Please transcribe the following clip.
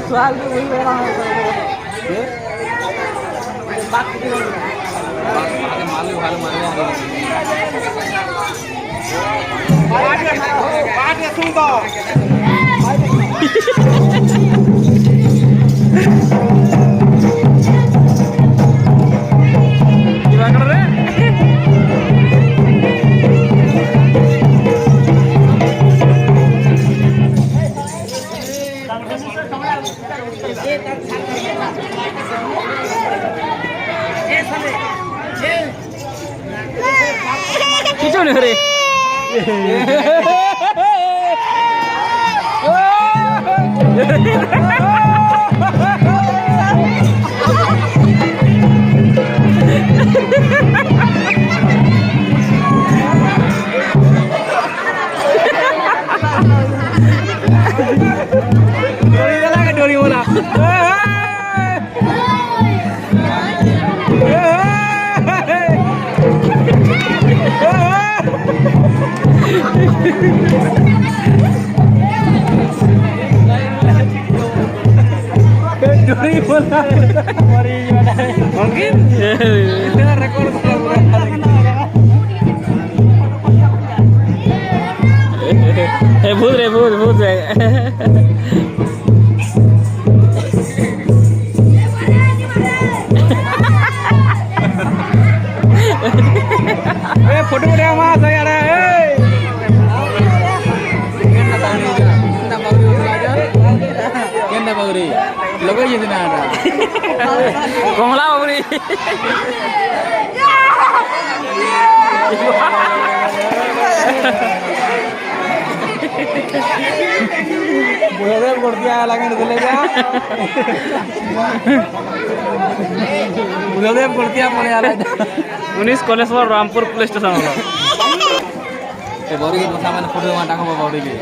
soal tu whi bera आगे मालूम भालो मालूम बात ये सुन दो কিছু নেই রে डोरी बोला डोरी बोला mungkin rekor भूत रे भूत रे फोटो उठा मास यार केंदा बागरी लोगो ये ना कमला बाबरी बुढ़ादेव कर दिया लगे ना चले जा बुढ़ादेव कर दिया पड़े यार 19 कॉलेज पर रामपुर पुलिस स्टेशन वाला ए बौरी के सामान फोटो मा टाको बौरी के